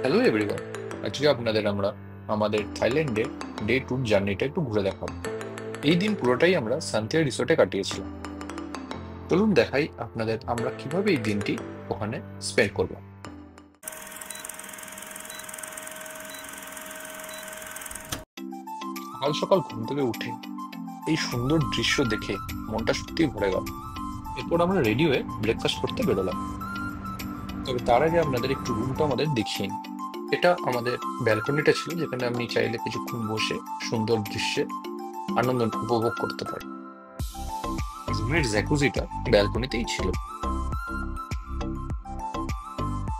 Hello everyone. আজকে আপনাদের আমরা আমাদের থাইল্যান্ডের ডে ট্যুর জার্নিটা একটু ঘুরে দেখাবো। এই দিন পুরোটাই আমরা সান্তিয়া রিসোর্টে কাটিয়েছিলাম। চলুন দেখাই আপনাদের আমরা কিভাবে এই দিনটি ওখানে স্পেন্ড করলাম। সকাল সকাল ঘুম থেকে উঠে এই সুন্দর দৃশ্য দেখে মনটা সত্যিই ভরে গেল। এরপর আমরা রেডি হয়ে ব্রেকফাস্ট করতে বেরোলাম। তবে তার আগে আপনাদের একটু রুমটা আমাদের দেখিয়ে নিই। এটা আমাদের ব্যালকনিটা ছিল, যেখানে আপনি চাইলে কিছুক্ষণ বসে সুন্দর দৃশ্যে আনন্দ উপভোগ করতে পারেন। রুমের জ্যাকুজিটা ব্যালকনিতেই ছিল।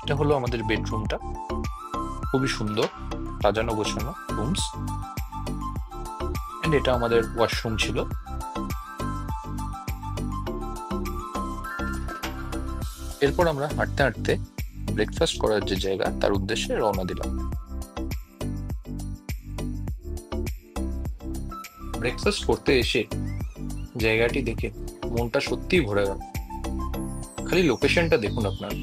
এটা হলো আমাদের বেডরুমটা, খুবই সুন্দর সাজানো গোছানো রুমস। এন্ড এটা আমাদের ওয়াশরুম ছিল। এরপর আমরা হাঁটতে হাঁটতে ব্রেকফাস্ট করার যে জায়গা তার উদ্দেশ্যে রওনা দিলাম। ব্রেকফাস্ট করতে এসে জায়গাটি দেখে মনটা সত্যিই ভরে গেল। খালি লোকেশনটা দেখুন আপনার।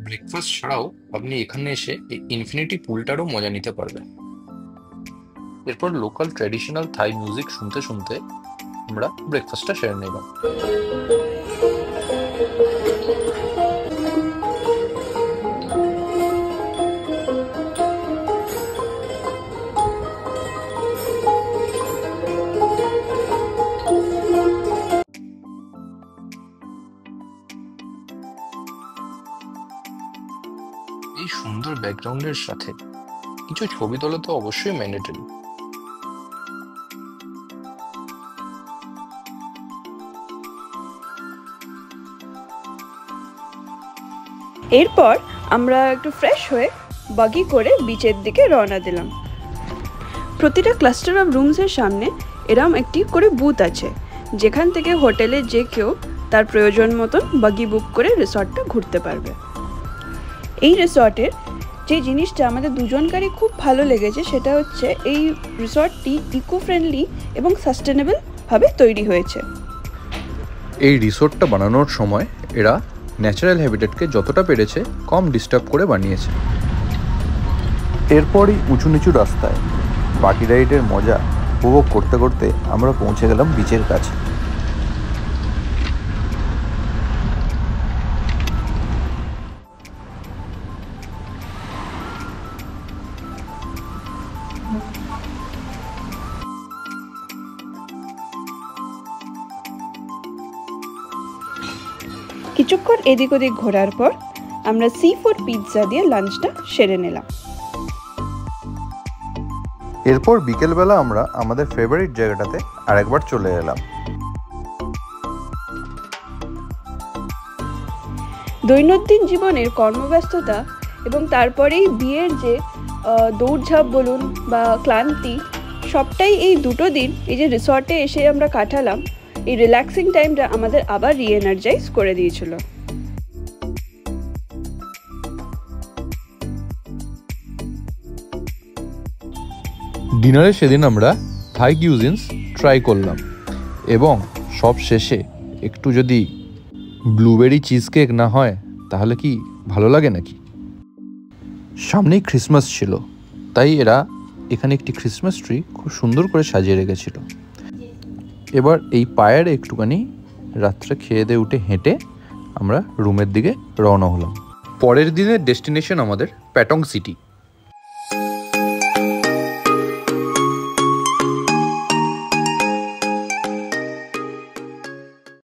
ব্রেকফাস্ট ছাড়াও আপনি এখানে এসে এই ইনফিনিটি পুলটারও মজা নিতে পারবেন। এরপর লোকাল ট্র্যাডিশনাল থাই মিউজিক শুনতে শুনতে আমরা ব্রেকফাস্টটা সেরে নিলাম। এই সুন্দর ব্যাকগ্রাউন্ডের সাথে কিছু ছবি তোলা তো অবশ্যই ম্যান্ডেটরি। এরপর আমরা একটু ফ্রেশ হয়ে বাগি করে বিচের দিকে রওনা দিলাম। প্রতিটা ক্লাস্টার অফ রুমসের সামনে এরম একটি করে বুথ আছে, যেখান থেকে হোটেলে যে কেউ তার প্রয়োজন মতন বাগি বুক করে রিসর্টটা ঘুরতে পারবে। এই রিসর্টের যে জিনিসটা আমাদের দুজনকারই খুব ভালো লেগেছে সেটা হচ্ছে এই রিসর্টটি ইকো ফ্রেন্ডলি এবং সাস্টেনেবলভাবে তৈরি হয়েছে। এই রিসোর্টটা বানানোর সময় এরা ন্যাচারাল হ্যাবিটেটকে যতটা পেরেছে কম ডিস্টার্ব করে বানিয়েছে। এরপরই উঁচু নিচু রাস্তায় বাকি রাইডের মজা উপভোগ করতে করতে আমরা পৌঁছে গেলাম বিচের কাছে। কিছুক্ষণ এদিক ওদিক ঘোরার পর আমরা সি ফুড পিৎজা দিয়ে লাঞ্চটা সেরে নিলাম। এরপর বিকেলবেলা আমরা আমাদের ফেভারিট জায়গাটাতে আরেকবার চলে এলাম। দৈনন্দিন জীবনের কর্মব্যস্ততা এবং তারপরেই বিয়ের যে দৌড়ঝাঁপ বলুন বা ক্লান্তি, সবটাই এই দুটো দিন এই যে রিসর্টে এসে আমরা কাটালাম, এই রিল্যাক্সিং টাইমটা আমাদের আবার রিএনার্জাইজ করে দিয়েছিল। ডিনারে সেদিন আমরা থাই কিউজিনস ট্রাই করলাম এবং সব শেষে একটু যদি ব্লুবেরি চিজ কেক না হয় তাহলে কি ভালো লাগে নাকি। সামনেই ক্রিসমাস ছিল, তাই এরা এখানে একটি ক্রিসমাস ট্রি খুব সুন্দর করে সাজিয়ে রেখেছিল। এবার এই পায়ের একটুখানি রাত্রে খেয়ে দিয়ে উঠে হেঁটে আমরা রুমের দিকে রওনা হলাম। পরের দিনের ডেস্টিনেশন আমাদের প্যাটং সিটি।